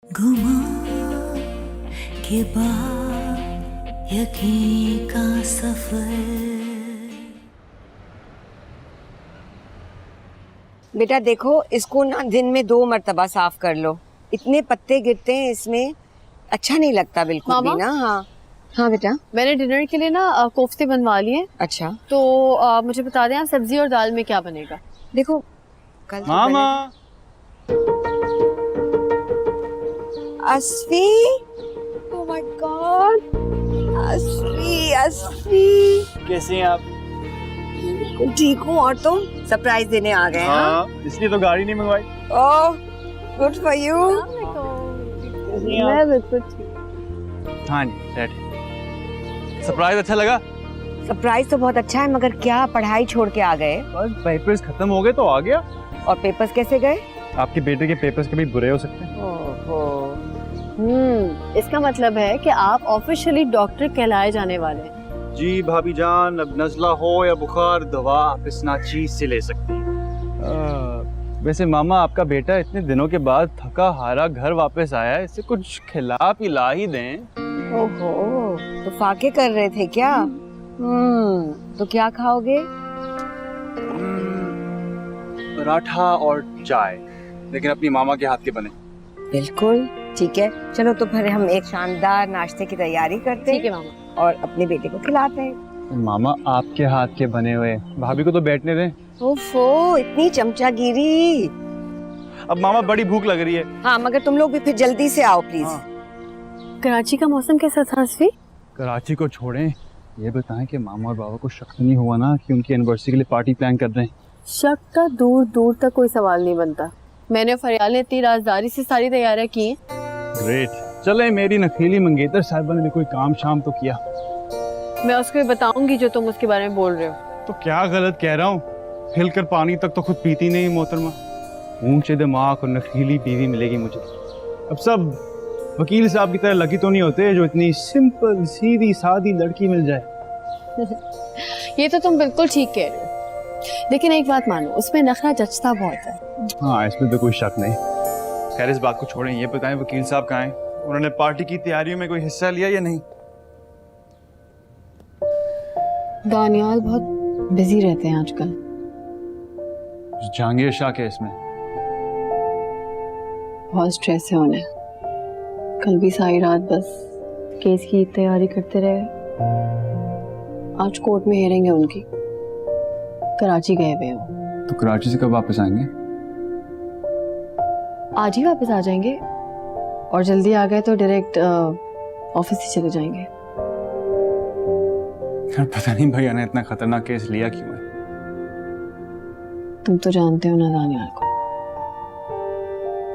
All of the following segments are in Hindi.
गुमा के बाद यकीन का सफर। बेटा देखो, इसको ना दिन में 2 मर्तबा साफ कर लो। इतने पत्ते गिरते हैं इसमें, अच्छा नहीं लगता बिल्कुल भी ना। हाँ हाँ बेटा, मैंने डिनर के लिए ना कोफ्ते बनवा लिए। अच्छा तो मुझे बता दें आप सब्जी और दाल में क्या बनेगा। देखो कल तो मामा अस्फी, ओह माय गॉड, अस्फी अस्फी, कैसे हैं आप? बिल्कुल ठीक हूँ। और तुम सरप्राइज देने आ गए? हाँ, इसलिए तो गाड़ी नहीं मंगवाई। Oh good for you. मैं बिल्कुल ठीक। हाँ जी, बैठे। सरप्राइज अच्छा लगा? सरप्राइज तो बहुत अच्छा है, मगर क्या पढ़ाई छोड़ के आ गए? बस पेपर्स खत्म हो गए तो आ गया। और पेपर्स कैसे गए? आपके बेटे के पेपर्स कभी बुरे हो सकते हैं। इसका मतलब है कि आप ऑफिशियली डॉक्टर कहलाए जाने वाले हैं। जी भाभी जान, अब नज़ला हो या बुखार, दवा आप इस नाचीज से ले सकती हैं। वैसे मामा, आपका बेटा इतने दिनों के बाद थका हारा घर वापस आया है, इससे कुछ खिला पिला ही दें। ओहो, तो फाके कर रहे थे क्या? तो क्या खाओगे? पराठा और चाय, लेकिन अपनी मामा के हाथ के बने। बिल्कुल ठीक है, चलो तो फिर हम एक शानदार नाश्ते की तैयारी करते हैं। ठीक है मामा। और अपने बेटे को खिलाते हैं। मामा आपके हाथ के बने हुए, भाभी को तो बैठने दें। ओफो, इतनी चमचागिरी। अब मामा बड़ी भूख लग रही है। हाँ, मगर तुम लोग भी फिर जल्दी से आओ प्लीज। हाँ। कराची का मौसम कैसा था अस्फी? कराची को छोड़ें, ये बताएं कि मामा और बाबा को शक तो नहीं हुआ ना कि उनकी एनिवर्सरी के लिए पार्टी प्लान कर रहे हैं? शक का दूर दूर तक कोई सवाल नहीं बनता। मैंने फरियाल ने इतनी राजदारी से सारी तैयारियां की हैं। ग्रेट। चले, मेरी नखीली मंगेतर साहिबा ने भी कोई काम शाम तो किया। मैं उसको बताऊंगी जो तुम उसके बारे में बोल रहे हो। तो क्या गलत कह रहा हूँ? हिलकर पानी तक तो खुद पीती नहीं मोहतरमा। ऊंचे दिमाग और नखीली बीवी मिलेगी मुझे। अब सब वकील साहब की तरह लकी तो नहीं होते जो इतनी सिंपल सीधी सादी लड़की मिल जाए। ये तो तुम बिल्कुल ठीक कह रहे हो, लेकिन एक बात मानो, उसमें नखरा जचता बहुत है। हाँ, इसमें तो कोई शक नहीं। खैर इस बात को छोड़ें, ये बताएं वकील साहब कहाँ हैं? उन्होंने पार्टी की तैयारियों में कोई हिस्सा लिया या नहीं? दानियाल बहुत बिजी रहते हैं आजकल। जहांगीर शाह केस में बहुत स्ट्रेस है उन्हें। कल भी सारी रात बस केस की तैयारी करते रहे। आज कोर्ट में हियरिंग है उनकी। कराची गए हुए हो। तो कराची से कब वापस आएंगे? आज ही वापस आ जाएंगे, और जल्दी आ गए तो डायरेक्ट ऑफिस ही चले जाएंगे। पता नहीं भैया ने इतना खतरनाक केस लिया क्यों है। तुम तो जानते हो ना दानियाल को,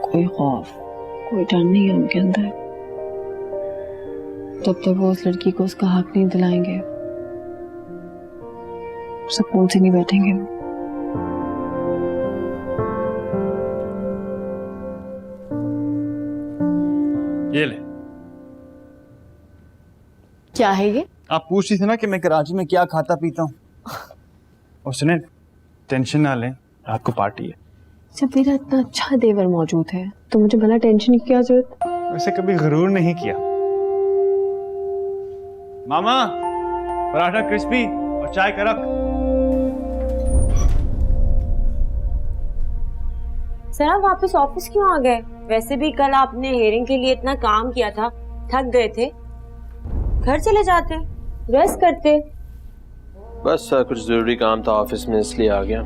कोई खौफ कोई डर नहीं है उनके अंदर। जब तक वो उस लड़की को उसका हक नहीं दिलाएंगे, सुकून से नहीं बैठेंगे। ये ले। क्या है ये? आप पूछ रही थी ना कि मैं कराची में क्या खाता पीता हूँ। और सुने, टेंशन ना लें, रात को पार्टी है। जब मेरा इतना अच्छा देवर मौजूद है तो मुझे भला टेंशन की क्या जरूरत? वैसे कभी गरूर नहीं किया। मामा, पराठा क्रिस्पी और चाय कड़क। सर आप वापस ऑफिस क्यों आ गए? वैसे भी कल आपने हियरिंग के लिए इतना काम किया था, थक गए थे। घर चले जाते, रेस्ट करते। बस सर कुछ जरूरी काम था ऑफिस में, इसलिए आ गया।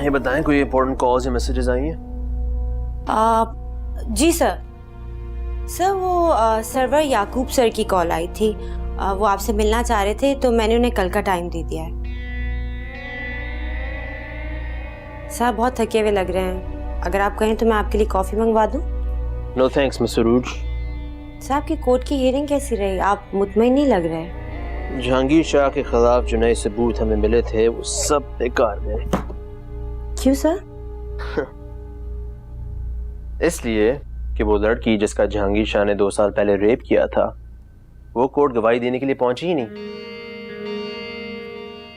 ये बताएं, कोई इंपॉर्टेंट कॉल्स या मैसेजेस आई हैं? जी सर। सर वो सर्वर याकूब सर की कॉल आई थी। वो आपसे मिलना चाह रहे थे, तो मैंने उन्हें कल का टाइम दे दिया है। सर बहुत थके हुए लग रहे हैं, अगर आप कहें तो मैं आपके लिए कॉफी मंगवा दूं? No thanks miss Saruj. Sir आपकी कोर्ट की हियरिंग कैसी रही? आप मुतमईन नहीं लग रहे। जहांगीर शाह के खिलाफ जो नए सबूत हमें मिले थे वो सब बेकार गए। क्यों सर? इसलिए कि वो लड़की जिसका जहांगीर शाह ने 2 साल पहले रेप किया था, वो कोर्ट गवाही देने के लिए पहुंची ही नहीं।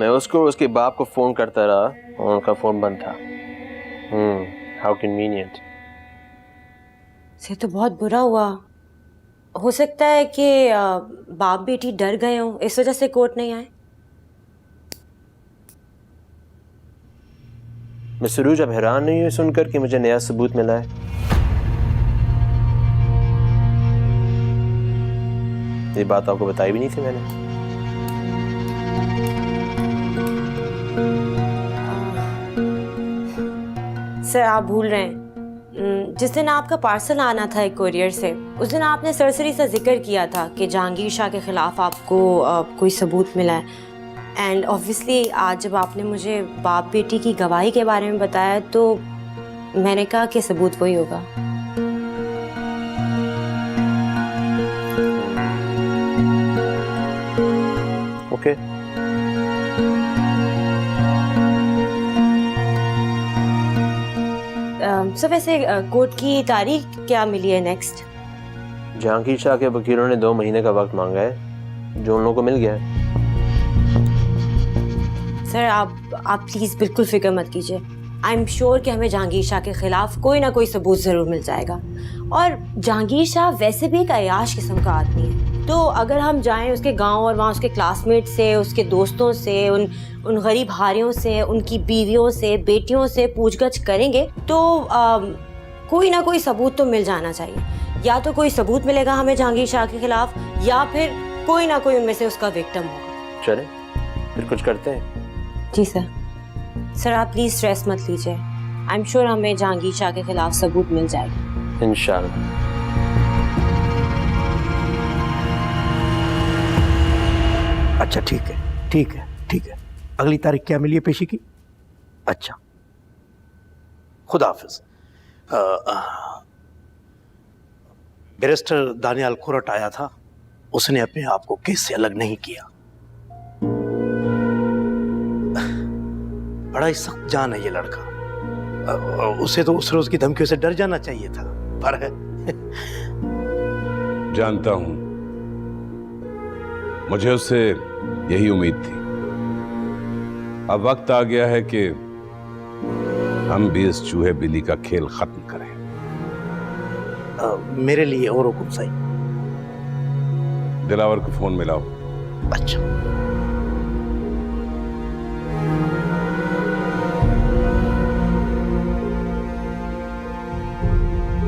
मैं उसको उसके बाप को फ़ोन करता रहा और उनका फ़ोन बंद था। How convenient. से तो बहुत बुरा हुआ। हो सकता है कि बाप बेटी डर गए हों, इस वजह से कोर्ट नहीं आए। मैं सुरूज अब हैरान नहीं हुई सुनकर कि मुझे नया सबूत मिला है। ये बात आपको बताई भी नहीं थी मैंने। सर आप भूल रहे हैं, जिस दिन आपका पार्सल आना था एक कोरियर से, उस दिन आपने सरसरी सा जिक्र किया था कि जहांगीर शाह के खिलाफ आपको कोई सबूत मिला है। एंड ऑब्वियसली आज जब आपने मुझे बाप बेटी की गवाही के बारे में बताया तो मैंने कहा कि सबूत वही होगा। ओके। सर वैसे कोर्ट की तारीख क्या मिली है नेक्स्ट? जहांगीर शाह के वकीलों ने 2 महीने का वक्त मांगा है, जो उन लोगों को मिल गया है। सर आप प्लीज़ बिल्कुल फिक्र मत कीजिए। आई एम श्योर कि हमें जहांगीर शाह के खिलाफ कोई ना कोई सबूत ज़रूर मिल जाएगा। और जहांगीर शाह वैसे भी एक अयाश किस्म का आदमी है, तो अगर हम जाएं उसके गांव और वहाँ उसके क्लासमेट से, उसके दोस्तों से, उन गरीब हारियों से, उनकी बीवियों से, बेटियों से पूछगछ करेंगे तो कोई ना कोई सबूत तो मिल जाना चाहिए। या तो कोई सबूत मिलेगा हमें जहांगीर शाह के खिलाफ, या फिर कोई ना कोई उनमें से उसका विक्टिम होगा। चले फिर कुछ करते हैं। जी सर। सर आप प्लीज़ स्ट्रेस मत लीजिए। आई एम श्योर हमें जहांगीर शाह के खिलाफ सबूत मिल जाएगा इंशाल्लाह। अच्छा ठीक है, ठीक है, ठीक है। अगली तारीख क्या मिली है पेशी की? अच्छा, खुदा हाफिज। बैरिस्टर दानियाल खुरट आया था, उसने अपने आप को केस से अलग नहीं किया। बड़ा ही सख्त जान है ये लड़का। उसे तो उस रोज की धमकियों से डर जाना चाहिए था, पर जानता हूं, मुझे उससे यही उम्मीद थी। अब वक्त आ गया है कि हम भी इस चूहे बिल्ली का खेल खत्म करें। मेरे लिए और हुक्म सही। दिलावर को फोन मिलाओ। अच्छा।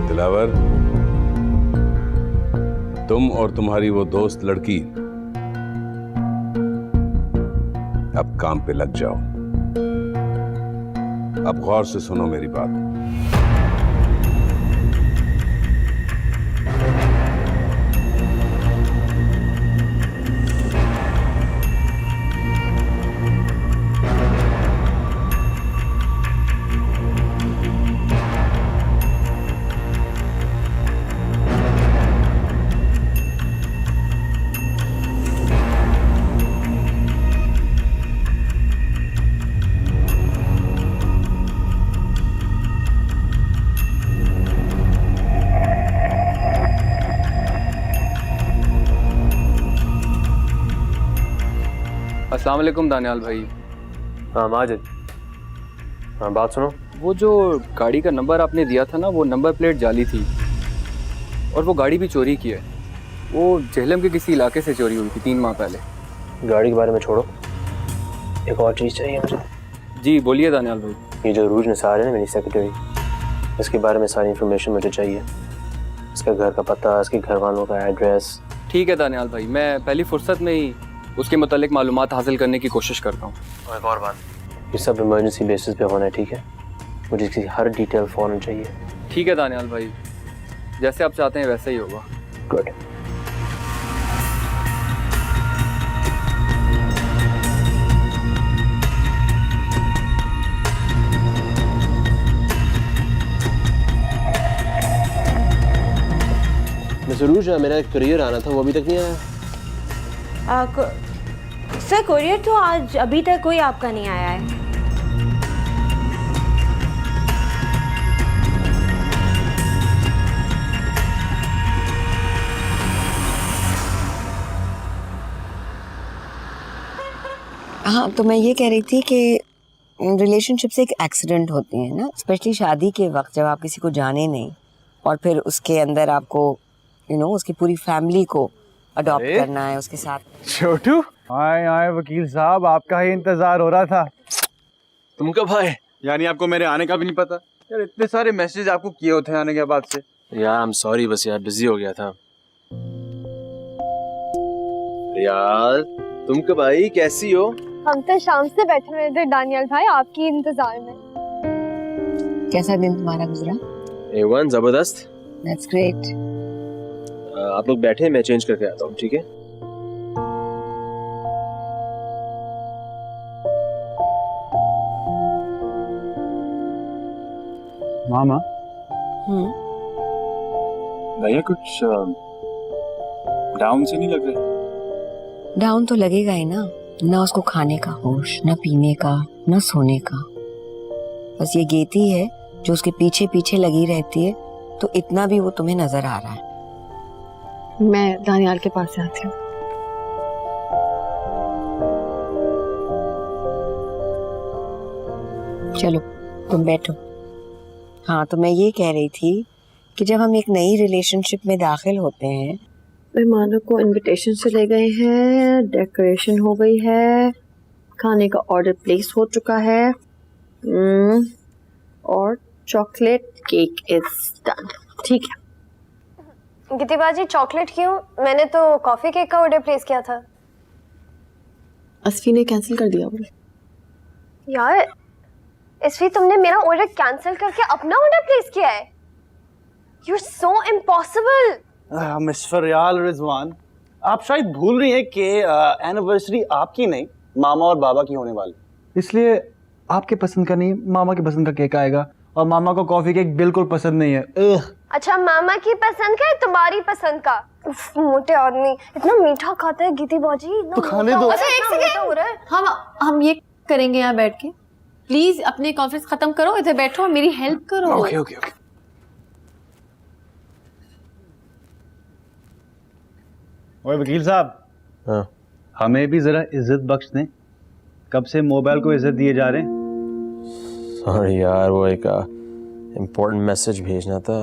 दिलावर, तुम और तुम्हारी वो दोस्त लड़की अब काम पे लग जाओ। अब गौर से सुनो मेरी बात। अस्सलाम वालेकुम दानियाल भाई। हाँ माजिद, हाँ बात सुनो। वो जो गाड़ी का नंबर आपने दिया था ना, वो नंबर प्लेट जाली थी और वो गाड़ी भी चोरी की है। वो जहलम के किसी इलाके से चोरी हुई थी 3 माह पहले। गाड़ी के बारे में छोड़ो, एक और चीज़ चाहिए मुझे। जी बोलिए दानियाल भाई। ये जो रूज निसार है ना, मेरी सेक्रेटरी, इसके बारे में सारी इन्फॉर्मेशन मुझे चाहिए। इसका घर का पता, इसके घर वालों का एड्रेस। ठीक है दानियाल भाई, मैं पहली फुर्सत में ही उसके मुतालिक मालूमात हासिल करने की कोशिश करता हूँ। और एक और बात, ये सब इमरजेंसी बेसिस पे होना है, ठीक है? मुझे इसकी हर डिटेल फ़ौरन चाहिए। ठीक है दानियाल भाई, जैसे आप चाहते हैं वैसे ही होगा। गुड। जरूर मेरा एक कुरियर आना था, वो अभी तक नहीं आया। सर कोरियर तो आज अभी तक कोई आपका नहीं आया है। हाँ, तो मैं ये कह रही थी कि रिलेशनशिप से एक एक्सीडेंट होती है ना, स्पेशली शादी के वक्त जब आप किसी को जाने नहीं और फिर उसके अंदर आपको उसकी पूरी फैमिली को अडॉप्ट करना है उसके साथ। छोटू, आए आए वकील साहब, आपका ही इंतजार हो रहा था। तुम कब आए? यानी आपको मेरे आने का भी नहीं पता? यार इतने सारे मैसेज आपको किए होते हैं आने के बाद से। यार आई एम सॉरी, बस यार बिजी हो गया था। यार तुम कब आई, कैसी हो? हम तो शाम से बैठे हुए थे दानियल भाई आपकी इंतजार में। कैसा दिन तुम्हारा गुजरा? A1 जबरदस्त। That's great. आप लोग बैठे, मैं चेंज करके आता हूँ, ठीक है? मामा भैया कुछ डाउन से नहीं लग रहे? डाउन तो लगेगा ही ना, ना उसको खाने का होश, ना पीने का, ना सोने का। बस ये गेती है जो उसके पीछे पीछे लगी रहती है, तो इतना भी वो तुम्हें नजर आ रहा है। मैं दानियाल के पास से आती हूँ। चलो तुम बैठो। हाँ, तो मैं ये कह रही थी कि जब हम एक नई रिलेशनशिप में दाखिल होते हैं, मेहमानों को इनविटेशन से ले गए हैं, डेकोरेशन हो गई है, खाने का ऑर्डर प्लेस हो चुका है, और चॉकलेट केक इज डन। ठीक है। गितिबाजी चॉकलेट क्यों? मैंने तो कॉफी केक का ऑर्डर प्लेस किया था। अस्फी ने कैंसिल कर दिया बोले। यार इसलिए तुमने मेरा ऑर्डर कैंसिल करके अपना ऑर्डर प्लेस किया है? You are so impossible. Miss Fariyal Rizwan, आप शायद भूल रही हैं कि एनिवर्सरी आपकी नहीं, मामा और बाबा की होने वाली, इसलिए आपके पसंद का नहीं, मामा की पसंद का केक आएगा। और मामा को कॉफी केक बिल्कुल पसंद नहीं है। अच्छा, मामा की पसंद का है तुम्हारी पसंद का? उफ, मोटे आदमी इतना मीठा खाता है गितिबाजी। तो खाने दो। अच्छा एक सेकंड हो रहा है। हम ये करेंगे यहाँ बैठ के। प्लीज अपने कॉन्फ्रेंस खत्म करो, इधर बैठो और मेरी हेल्प करो। Okay okay okay. ओए वकील साहब, हाँ हमें भी जरा इज्जत बख्श दें। कब से मोबाइल को इज्जत दिए जा रहे हैं। सॉरी यार, वो एक इम्पोर्टेंट मैसेज भेजना था।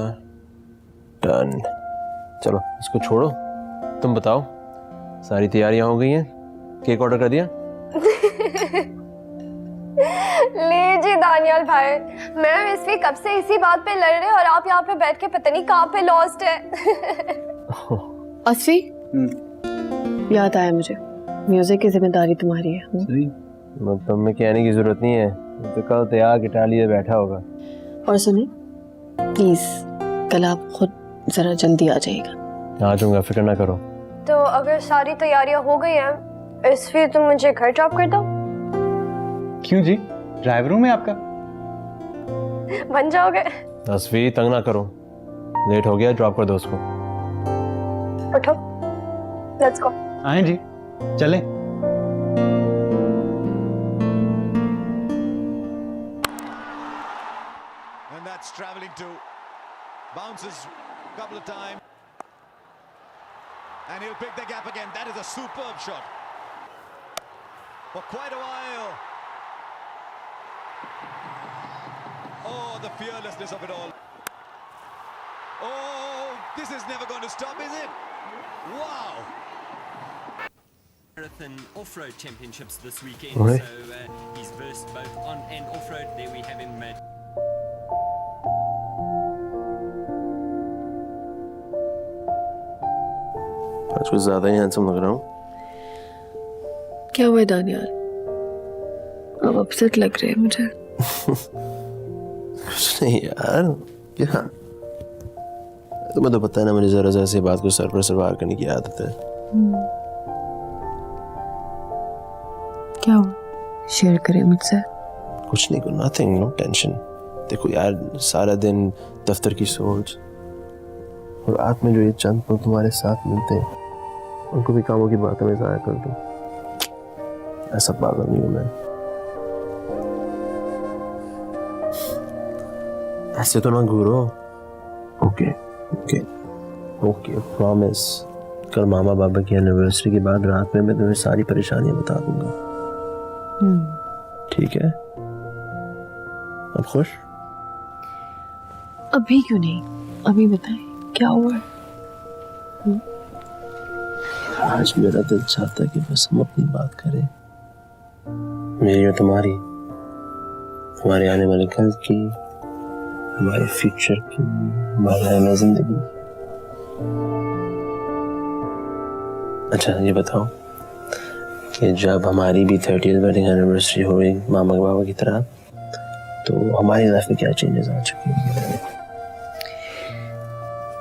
डन। चलो इसको छोड़ो, तुम बताओ सारी तैयारियां हो गई हैं? केक ऑर्डर कर दिया? लीजिए दानियाल भाई, मैं इस वीक कब से इसी बात पे लड़ रहे और आप यहाँ पे बैठ के पता नहीं कहाँ पे लॉस्ट है। अस्फी, याद आया मुझे, म्यूजिक की जिम्मेदारी तुम्हारी है। मतलब में कहने की जरूरत नहीं है, तो कल तैयार गिटार लिए बैठा होगा। और सुनिए प्लीज, कल आप खुद जरा जल्दी आ जाइएगा। आ जाऊंगा, फिक्र ना करो। तो अगर सारी तैयारियां हो गई हैं, इस फिर तुम मुझे घर ड्रॉप कर दो। क्यों जी, ड्राइवर हूं मैं आपका। बन जाओगे? तस्वीर तंग ना करो, लेट हो गया, ड्रॉप कर दो उसको। उठो, लेट्स गो। आए जी, चलें। And that's traveling to bounces a couple of times, and he'll pick the gap again. That is a superb shot for quite a while. Oh, the fearlessness of it all. Oh, this is never going to stop, is it? Wow. Marathon off-road championships this weekend, Ouais. so he's versed both on and off-road. There we have him. आज कुछ ज्यादा ही हैंडसम लग रहा हूँ। क्या हुआ दानियाल, अब अपसेट लग रहे हैं मुझे। कुछ नहीं यार, क्या तुम्हें तो पता है ना, मुझे जरा सा ऐसी बात को सर पर सवार करने की आदत है। क्या हुआ, शेयर करें मुझसे। कुछ नहीं, नथिंग, नो टेंशन। देखो यार, सारा दिन दफ्तर की सोच और रात में जो ये चंद पल तुम्हारे साथ मिलते हैं, उनको भी कामों की बातों में जाया कर दो। ऐसा पागल नहीं हूं मैं। ऐसे तो ना घूरो। Okay okay okay, promise. कल मामा बाबा की एनिवर्सरी के बाद रात में मैं तुम्हें सारी परेशानियां बता दूंगा। ठीक है, अब खुश? अभी क्यों नहीं, अभी बताएं क्या हुआ है? आज मेरा दिल चाहता है कि बस हम अपनी बात करें, मेरी और तुम्हारी, हमारे आने वाले कल की, हमारे फ्यूचर की, हमारे आने वाली जिंदगी। अच्छा ये बताओ कि जब हमारी भी 30th वेडिंग एनिवर्सरी हो गई मामा के बाबा की तरह, तो हमारी लाइफ में क्या चेंजेस आ चुके हैं?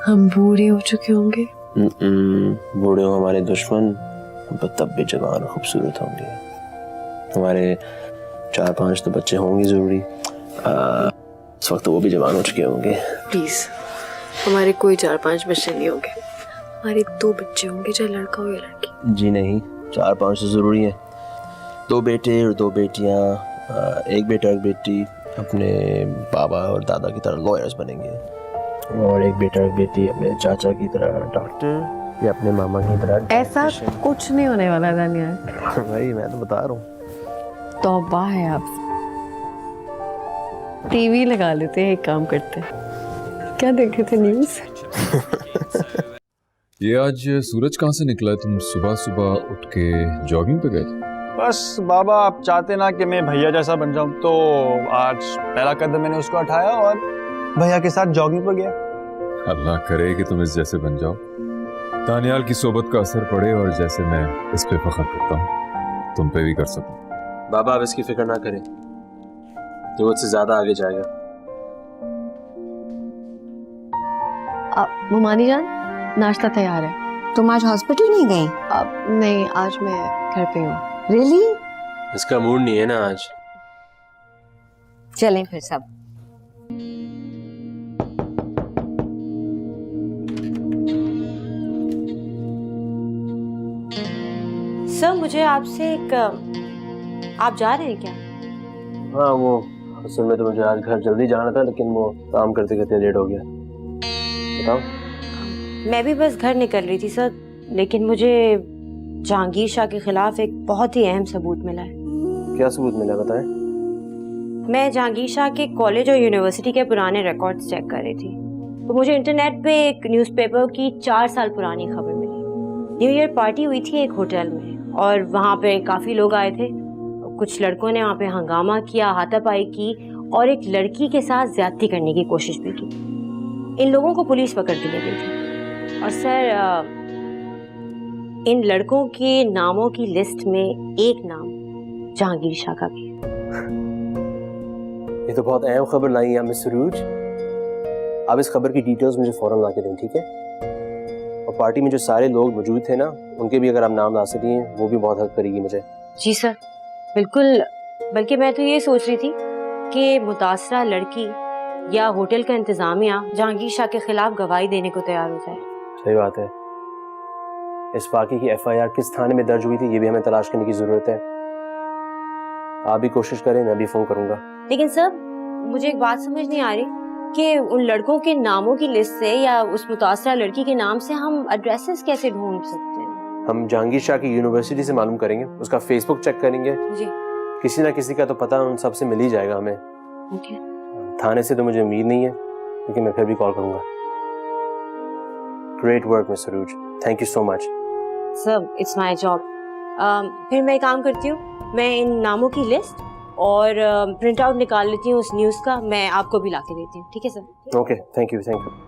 हम बूढ़े हो चुके होंगे। बूढ़े हो हमारे दुश्मन, पर तब भी जवान और खूबसूरत होंगे। हमारे 4-5 तो बच्चे होंगे जरूरी, इस वक्त तो वो भी जवान हो चुके होंगे। प्लीज, हमारे कोई 4-5 बच्चे नहीं होंगे, हमारे 2 बच्चे होंगे, चाहे लड़का हो या लड़की। जी नहीं, 4-5 तो जरूरी है। 2 बेटे और 2 बेटियां, एक बेटा एक बेटी अपने बाबा और दादा की तरह लॉयर्स बनेंगे, और एक बेटा एक बेटी अपने चाचा की तरह डॉक्टर या अपने मामा की तरह। ऐसा कुछ नहीं होने वाला दानिया। भाई मैं तो बता रहा हूँ। तौबा है आप। टीवी लगा लेते हैं, एक काम करते हैं। क्या देखे थे न्यूज़? ये आज सूरज कहाँ से निकला है? तुम सुबह सुबह उठ के जॉगिंग पे गए थे? बस बाबा, आप चाहते ना कि मैं भैया जैसा बन जाऊं, तो आज पहला कदम मैंने उसको उठाया और भैया के साथ जॉगिंग पर गया। अल्लाह करे कि तुम इस जैसे बन जाओ, दानियाल की सोबत का असर पड़े, और जैसे मैं इस पे फख्र करता हूँ तुम पे भी कर सकूं। बाबा आप इसकी फिक्र ना करें, तो उससे ज्यादा आगे जाएगा। मुमानी जान, नाश्ता तैयार है। तुम आज हॉस्पिटल नहीं गई? नहीं, आज मैं घर पे हूँ। रियली? इसका मूड नहीं है ना आज। चलें फिर सब। सर मुझे आपसे एक, आप जा रहे हैं क्या? हाँ वो असल में तो मुझे आज घर जल्दी जाना था, लेकिन वो काम करते करते लेट हो गया। बताओ। मैं भी बस घर निकल रही थी सर, लेकिन मुझे जहांगीर शाह के खिलाफ एक बहुत ही अहम सबूत मिला है। क्या सबूत मिला बताएं? मैं जहांगीर शाह के कॉलेज और यूनिवर्सिटी के पुराने रिकॉर्ड्स चेक कर रही थी, तो मुझे इंटरनेट पे एक न्यूज़पेपर की 4 साल पुरानी खबर मिली। न्यू ईयर पार्टी हुई थी एक होटल में, और वहाँ पे काफ़ी लोग आए थे। कुछ लड़कों ने वहाँ पे हंगामा किया, हाथापाई की, और एक लड़की के साथ ज्यादती करने की कोशिश भी की। इन लोगों को पुलिस पकड़ के ले गई थी, और सर इन लड़कों के नामों की लिस्ट में एक नाम जहांगीर शाह का भी है। ये तो बहुत अहम खबर लाई है मिस सरूज। आप इस खबर की डिटेल्स मुझे फौरन ला के दें, ठीक है? और पार्टी में जो सारे लोग मौजूद थे ना, उनके भी अगर आप नाम ला सकें, वो भी बहुत हेल्प करेगी मुझे। जी सर, बिल्कुल। बल्कि मैं तो ये सोच रही थी कि मुतासरा लड़की या होटल का इंतजामिया जहांगीर शाह के खिलाफ गवाही देने को तैयार हो जाए। सही बात है। इस वाक़े की FIR किस थाने में दर्ज हुई थी, ये भी हमें तलाश करने की जरूरत है। आप भी कोशिश करें, मैं भी फोन करूंगा। लेकिन सर मुझे एक बात समझ नहीं आ रही कि उन लड़कों के नामों की लिस्ट से या उस मुतासरा लड़की के नाम से हम एड्रेसेस कैसे ढूंढ सकते हैं? हम जहांगीर शाह की यूनिवर्सिटी से मालूम करेंगे, उसका फेसबुक चेक करेंगे। जी। किसी ना किसी का तो पता उन सबसे मिल ही जाएगा हमें। ओके। थाने से तो मुझे उम्मीद नहीं है, लेकिन मैं फिर भी कॉल करूंगा। Great work miss Saruj, thank you so much. Sir it's my job. फिर मैं एक काम करती हूँ, मैं इन नामों की लिस्ट और प्रिंट आउट निकाल लेती हूँ उस न्यूज़ का, मैं आपको भी ला के देती हूँ, ठीक है sir? Okay, thank you, thank you.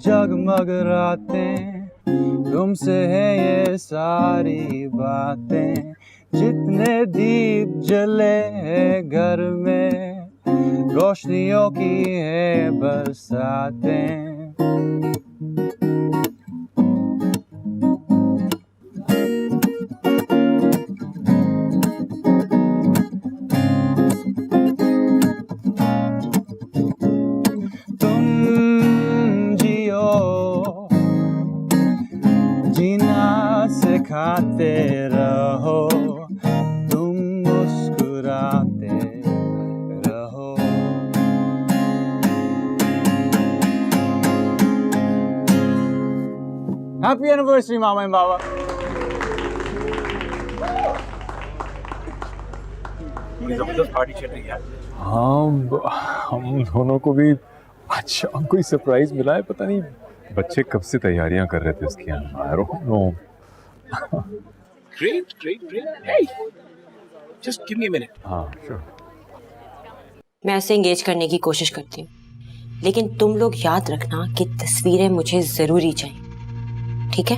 जगमग रातें, तुमसे है ये सारी बातें, जितने दीप जले हैं घर में, रोशनियों की है बरसातें। सिखाते रहो, तुम मुस्कुराते रहो। हैप्पी एनिवर्सरी मामा एंड बाबा। जबरदस्त पार्टी चल रही है। हाँ, हम दोनों को भी अच्छा कोई सरप्राइज मिला है। पता नहीं बच्चे कब से तैयारियां कर रहे थे इसकी। I don't know. Great. Hey, just give me a minute. हाँ, sure. मैं ऐसे एंगेज करने की कोशिश करती हूँ, लेकिन तुम लोग याद रखना कि तस्वीरें मुझे जरूरी चाहिए, ठीक है?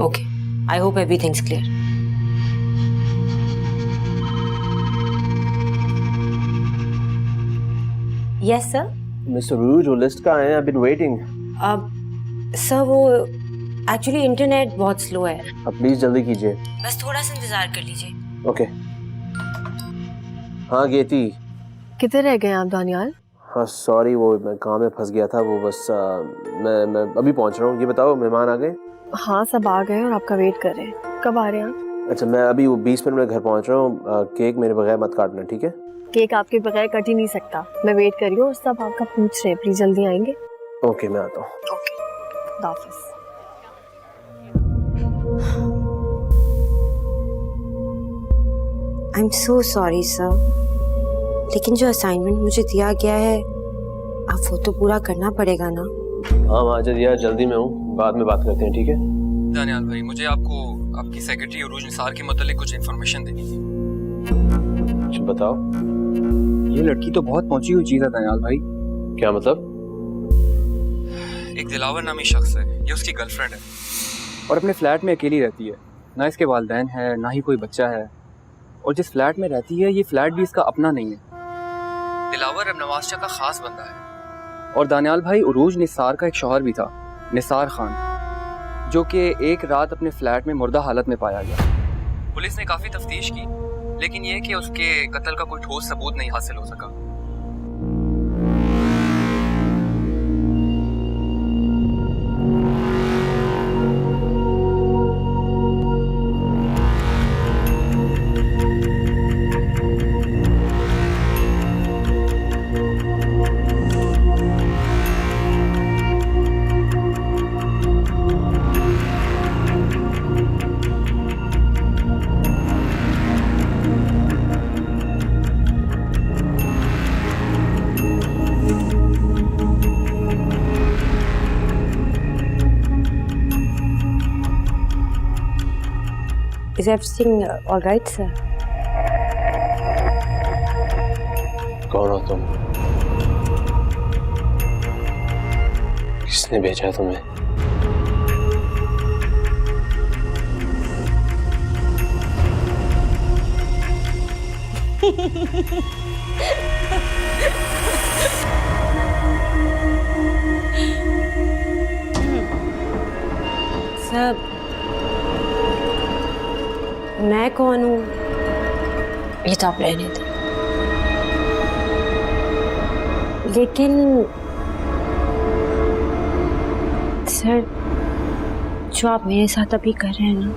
Okay, I hope everything's clear. Yes sir. Mister रूज, वो लिस्ट का है, I've been waiting. सर वो एक्चुअली इंटरनेट बहुत स्लो है। अब प्लीज जल्दी कीजिए। बस थोड़ा सा इंतजार कर लीजिए। ओके। हाँ गेती। किधर रह गए आप दानियाल? हाँ सॉरी, वो मैं काम में फंस गया था। वो बस मैं अभी पहुंच रहा हूँ। ये बताओ, मेहमान आ गए? हाँ सब आ गए और आपका वेट कर रहे हैं। कब आ रहे हैं आप? अच्छा, मैं अभी 20 मिनट में घर पहुंच रहा हूँ। केक मेरे बगैर मत काटना, ठीक है? केक आपके बगैर कट ही नहीं सकता। मैं वेट कर रही हूँ और सब आपका पूछ रहे हैं। प्लीज जल्दी आएंगे? ओके, मैं आता हूँ। ओके, खुदा हाफिज़। I am so sorry sir, लेकिन जो असाइनमेंट मुझे दिया गया है, अब वो तो पूरा करना पड़ेगा ना। हाँ माजिद यार, जल्दी में हूँ, बाद में बात करते हैं, ठीक है? दानियाल भाई, मुझे आपको आपकी सेक्रेटरी उरूज निसार के मुतालिक कुछ इन्फॉर्मेशन देनी थी। अच्छा बताओ। ये लड़की तो बहुत पहुंची हुई चीज है दानियाल भाई। क्या मतलब? एक दिलावर नामी शख्स है, ये उसकी गर्लफ्रेंड है और अपने फ्लैट में अकेली रहती है। ना इसके वालिदैन है, ना ही कोई बच्चा है, और जिस फ्लैट में रहती है ये फ्लैट भी इसका अपना नहीं है। दिलावर अब नवाज शाह का खास बंदा है। और दानियाल भाई, उरूज निसार का एक शौहर भी था, निसार खान, जो कि एक रात अपने फ्लैट में मुर्दा हालत में पाया गया। पुलिस ने काफ़ी तफ्तीश की, लेकिन यह कि उसके कत्ल का कोई ठोस सबूत नहीं हासिल हो सका। Is everything all right, sir? कौन हो तुम? किसने भेजा तुम्हें? सर, मैं कौन हूँ ये तो आप रहने दें, लेकिन सर जो आप मेरे साथ अभी कर रहे हैं ना,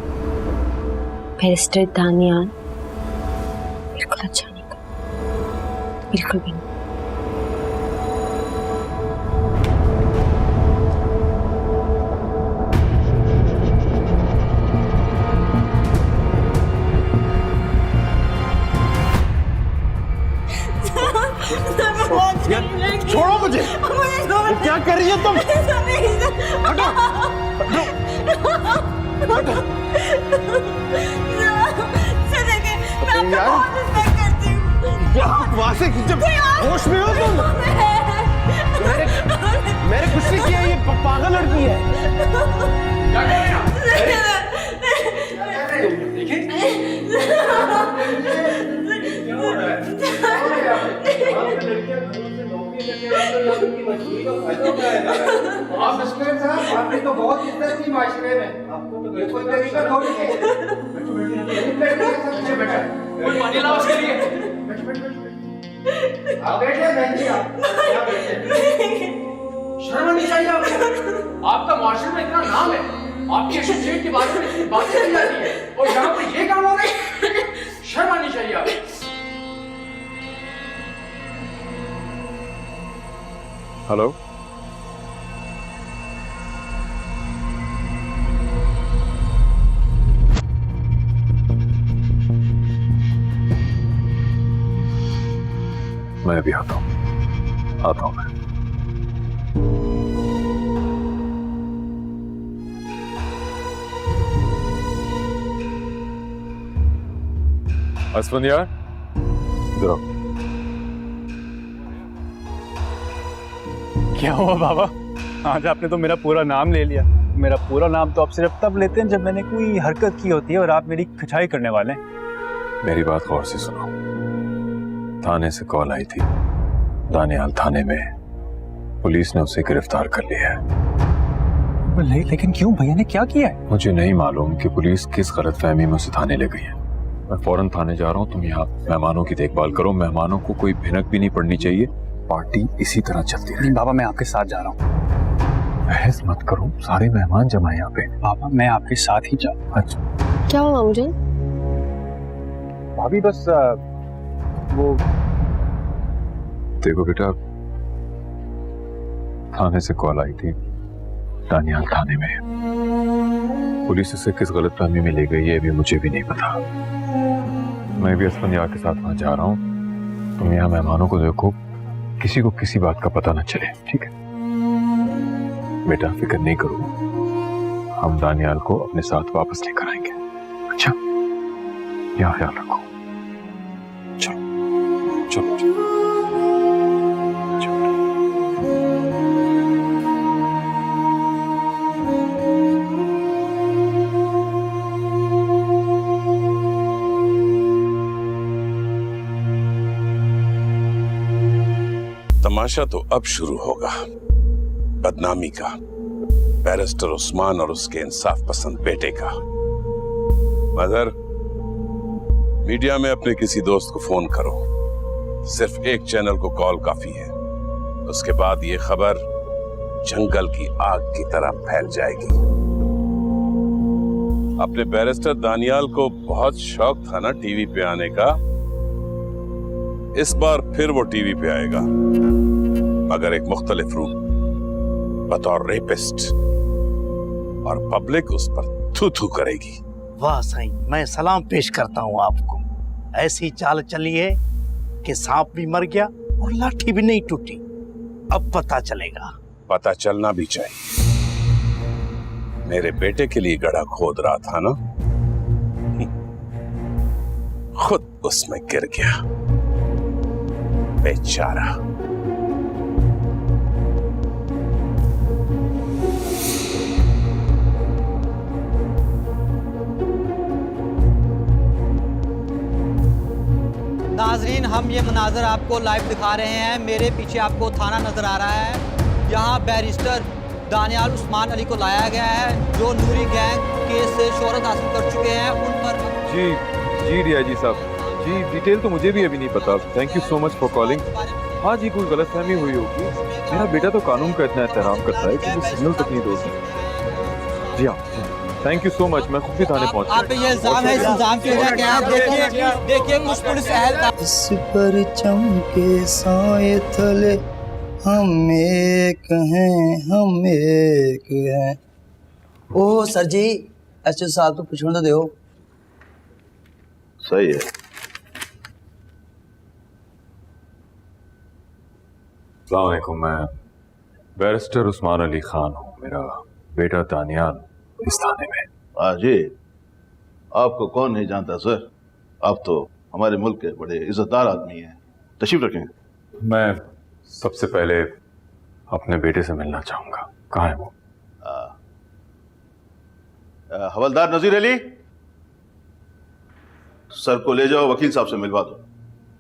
बैरिस्टर दानियाल, बिल्कुल अच्छा नहीं कर, बिल्कुल भी नहीं। छोड़ो मुझे। क्या कर रही है तुम? हटो। वहां से जब होश में हो तुम? मैंने कुछ नहीं किया, ये पागल लड़की है। आप मिस्टर साहब, आपने तो बहुत इज्जत की माशरे में, आपको तो कोई तरीका थोड़ी है। कोई पानी लाओ उसके लिए। आप बैठे बहन जी, आप बैठे। शर्म नहीं चाहिए आपको? आपका माशरे में इतना नाम है, आपकी एसोसिएट के बारे में इतनी बातें की जाती है, और यहाँ पे ये काम हो रहा है। शर्म आनी चाहिए आपको। हेलो, मैं अभी आता हूं मैं। असफंदियार, इधर आओ। क्या हुआ बाबा? आज आपने तो मेरा पूरा नाम ले लिया। मेरा पूरा नाम तो आप सिर्फ तब लेते हैं जब मैंने कोई हरकत की होती है और आप मेरी खिंचाई करने वाले हैं। मेरी बात गौर से सुनो। थाने से कॉल आई थी, दानियाल थाने में, पुलिस ने उसे गिरफ्तार कर लिया है। लेकिन क्यों? भैया ने क्या किया है? मुझे नहीं मालूम कि पुलिस किस गलतफहमी में उसे थाने ले गई है। मैं फौरन थाने जा रहा हूँ। तुम यहाँ मेहमानों की देखभाल करो। मेहमानों को कोई भिनक भी नहीं पड़नी चाहिए। पार्टी इसी तरह चलती रहे। बाबा, मैं आपके साथ जा रहा हूँ। बहस मत करो, सारे मेहमान जमा है यहाँ पे। बाबा, मैं आपके साथ ही जा। अच्छा, क्या हुआ मुझे? भाभी बस वो देखो बेटा, थाने से कॉल आई थी, दानियाल थाने में है। पुलिस उसे किस गलतफहमी में ले गई है अभी मुझे भी नहीं पता। मैं भी असफंदियार के साथ वहां जा रहा हूँ। तुम यहाँ मेहमानों को देखो, किसी को किसी बात का पता न चले, ठीक है? बेटा फिक्र नहीं करो, हम दानियाल को अपने साथ वापस लेकर आएंगे। अच्छा, यहाँ ख्याल रखो। चलो चलो चलो। तमाशा तो अब शुरू होगा बदनामी का, बैरिस्टर उस्मान और उसके इंसाफ पसंद बेटे का। मदर, मीडिया में अपने किसी दोस्त को फोन करो। सिर्फ एक चैनल को कॉल काफी है। उसके बाद ये खबर जंगल की आग की तरह फैल जाएगी। अपने बैरिस्टर दानियाल को बहुत शौक था ना टीवी पे आने का। इस बार फिर वो टीवी पे आएगा, मगर एक मुख्तलिफ रूप, बतौर रेपिस्ट, और पब्लिक उस पर थू थू करेगी। वाह साईं, मैं सलाम पेश करता हूँ आपको। ऐसी चाल चली है कि सांप भी मर गया और लाठी भी नहीं टूटी। अब पता चलेगा। पता चलना भी चाहिए। मेरे बेटे के लिए गड्ढा खोद रहा था ना, खुद उसमें गिर गया, बेचारा। नाजरीन, हम ये मनाजर आपको लाइव दिखा रहे हैं। मेरे पीछे आपको थाना नजर आ रहा है। यहाँ बैरिस्टर दानियाल उस्मान अली को लाया गया है, जो नूरी गैंग केस से शोहरत हासिल कर चुके हैं। उन पर जी डीआईजी साहब, जी डिटेल तो मुझे भी अभी नहीं पता। Thank you so much for calling. हाँ जी, कोई गलतफहमी हुई होगी। मेरा बेटा तो कानून का इतना एहतराम करता है कि वो सिग्नल तक नहीं देता। जी हाँ, थैंक यू सो मच। मैं खुद भी थाने पहुंच गया। आप पे ये इल्जाम है, इस इल्जाम की वजह क्या है? देखिए कुछ पुलिस एहलकार इस पर चमके साए तले हम एक हैं। ओ सर जी, एसएच साहब तो पूछने तो दो। सही है। अस्सलाम वालेकुम, मैं बैरिस्टर उस्मान अली खान हूँ। मेरा बेटा दानियाल इस थाने में। हाँ जी, आपको कौन नहीं जानता सर। आप तो हमारे मुल्क के बड़े इज्जतदार आदमी हैं। तशरीफ रखें। मैं सबसे पहले अपने बेटे से मिलना चाहूंगा। कहाँ है वो? हवलदार नजीर अली, सर को ले जाओ, वकील साहब से मिलवा दो।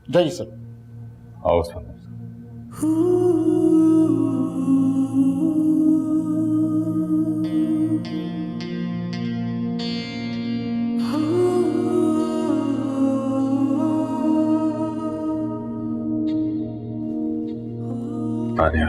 जी सर। आओ सर। तानिया,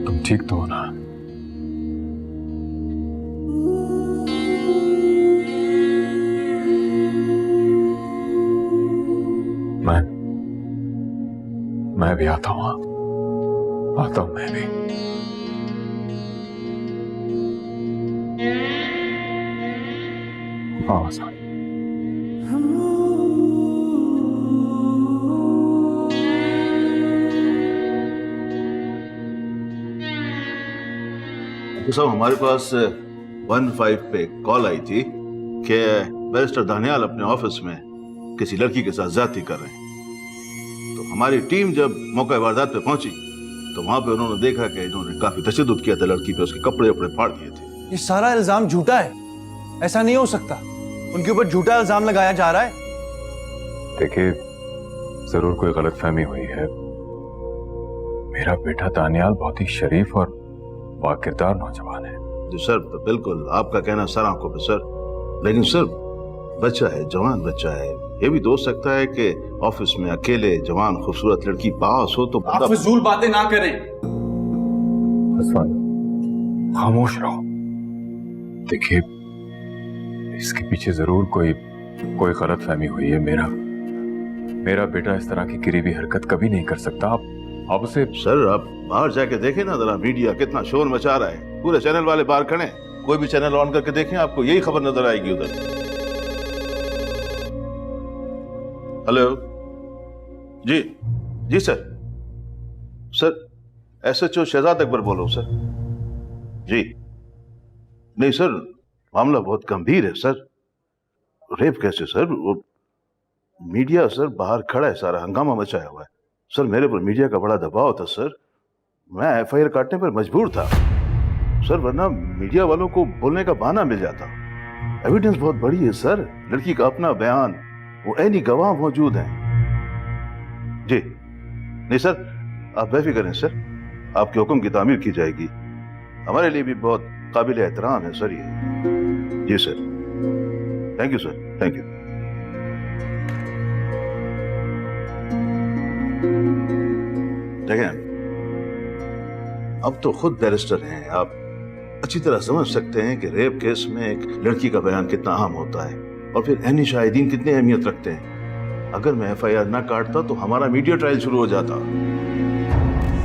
तुम ठीक तो हो ना? मैं भी आता हूँ। आता हूँ मैं भी। हाँ सर। तो साहब, हमारे पास 15 पे कॉल आई थी कि बैरिस्टर दानियाल अपने ऑफिस में किसी लड़की के साथ ज्यादती कर रहे हैं। तो हमारी टीम जब मौका वारदात पे पहुंची तो वहां पे उन्होंने देखा कि इन्होंने काफी तशद्दुद किया था लड़की पे, उसके कपड़े वपड़े फाड़ दिए थे। ये सारा इल्जाम झूठा है, ऐसा नहीं हो सकता। उनके ऊपर झूठा इल्जाम लगाया जा रहा है। देखिए, जरूर कोई गलतफहमी हुई है। मेरा बेटा दानियाल बहुत ही शरीफ और बाकिरदार नौजवान है। जी सर, तो बिल्कुल आपका कहना सर आंखों पे सर, लेकिन सर बच्चा है, जवान बच्चा है, ये भी हो सकता है कि ऑफिस में अकेले जवान खूबसूरत लड़की पास हो तो आप फजूल बातें ना करें। खामोश रहो। देखिए, इसके पीछे जरूर कोई गलतफहमी हुई है। मेरा बेटा इस तरह की गिरी हुई हरकत कभी नहीं कर सकता। आप उसे सर, आप बाहर जाके देखें ना जरा, मीडिया कितना शोर मचा रहा है, पूरे चैनल वाले बाहर खड़े हैं। कोई भी चैनल ऑन करके देखें, आपको यही खबर नजर आएगी उधर। हेलो जी सर SHO शहजाद अकबर बोल रहा हूं सर। जी नहीं सर, मामला बहुत गंभीर है सर। रेप कैसे सर? वो मीडिया सर बाहर खड़ा है, सारा हंगामा मचाया हुआ है सर। मेरे पर मीडिया का बड़ा दबाव था सर, मैं FIR काटने पर मजबूर था सर, वरना मीडिया वालों को बोलने का बहाना मिल जाता। एविडेंस बहुत बड़ी है सर, लड़की का अपना बयान, वो ऐनी गवाह मौजूद हैं। जी नहीं सर, आप बेफिक्र हैं सर, आपके हुक्म की तामीर की जाएगी। हमारे लिए भी बहुत काबिल एहतराम है सर ये। जी sir, thank you sir, thank you. देखें, अब तो खुद बैरिस्टर हैं, आप अच्छी तरह समझ सकते हैं कि रेप केस में एक लड़की का बयान कितना अहम होता है और फिर ऐनी शाहिदीन कितनी अहमियत रखते हैं। अगर मैं FIR ना काटता तो हमारा मीडिया ट्रायल शुरू हो जाता।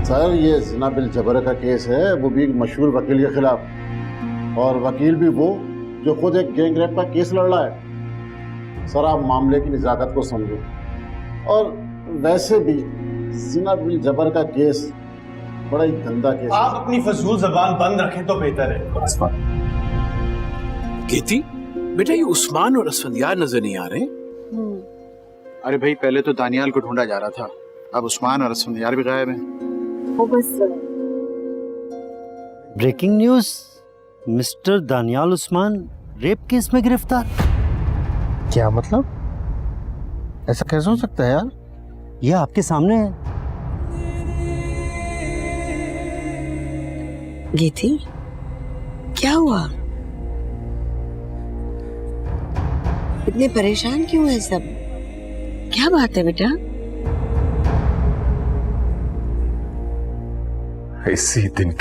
सर, ये जिना बिल जबर का केस है, वो भी एक मशहूर वकील के खिलाफ, और वकील भी वो जो खुद एक गैंग रेप का केस लड़ रहा है। सर, आप मामले की नज़ाकत को समझो। और वैसे भी जिना बिल जबर का केस बड़ा ही गंदा केस। आप अपनी फजूल जबान बंद रखें तो बेहतर है। कीर्ति बेटा, ये उस्मान और असफंदियार नजर नहीं आ रहे। अरे भाई, पहले तो दानियाल को ढूंढा जा रहा था, अब उस्मान और असफंदियार भी गायब हैं। वो बस breaking news, mister Daniyal Usman rape case में गिरफ्तार। क्या मतलब? ऐसा कैसे हो सकता है यार? ये आपके सामने है। गीती, क्या हुआ? इतने परेशान क्यों है सब? क्या बात है बेटा? इसी दिन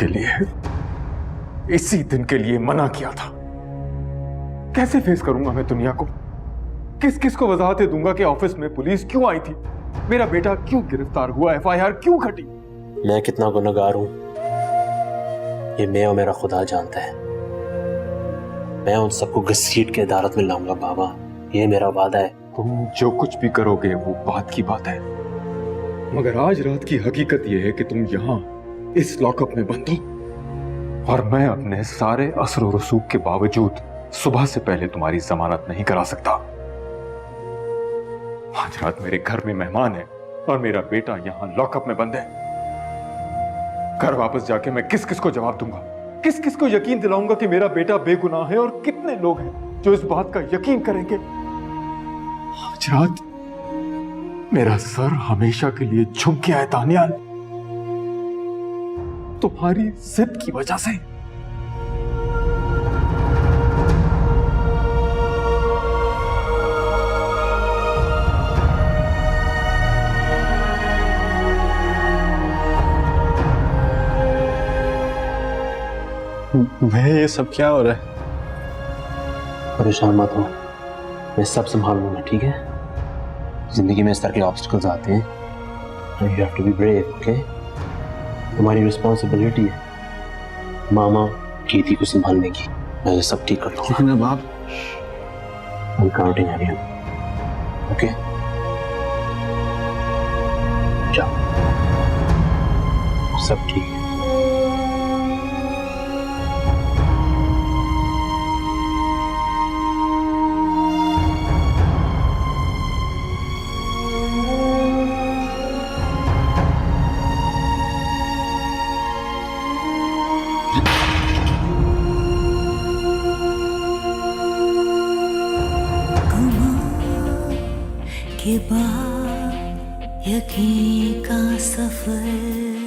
के लिए मना किया था। कैसे फेस करूंगा मैं दुनिया को? किस को वजाहतें दूंगा कि ऑफिस में पुलिस क्यों आई थी, मेरा बेटा क्यों गिरफ्तार हुआ, FIR क्यों घटी? मैं कितना गुनहगार हूं ये मैं और मेरा खुदा जानता है। मैं उन सबको घसीट के अदालत में लाऊंगा बाबा, ये मेरा वादा है। तुम जो कुछ भी करोगे वो बात की बात है, मगर आज रात की हकीकत यह है कि तुम यहाँ इस लॉकअप में बंद हो। और मैं अपने सारे असर और रसूख के बावजूद सुबह से पहले तुम्हारी जमानत नहीं करा सकता। आज रात मेरे घर में मेहमान है और मेरा बेटा यहां लॉकअप में बंद है। घर वापस जाके मैं किस किस को जवाब दूंगा? किस किस को यकीन दिलाऊंगा कि मेरा बेटा बेगुनाह है? और कितने लोग हैं जो इस बात का यकीन करेंगे? आज रात मेरा सर हमेशा के लिए झुक गया है दानियाल, तुम्हारी जिद की वजह से। भैया ये सब क्या हो रहा है? परेशान मत हो, मैं सब संभाल लूंगा, ठीक है? जिंदगी में इस तरह के ऑब्स्टिकल्स आते हैं, you have to be brave, okay? तुम्हारी रिस्पॉन्सिबिलिटी है मामा कीर्ति को संभालने की। मैं ये सब ठीक कर लूंगा। लेकिन अब आप I'm counting on you, okay? जाओ, सब ठीक है। के बाद यकीन का सफर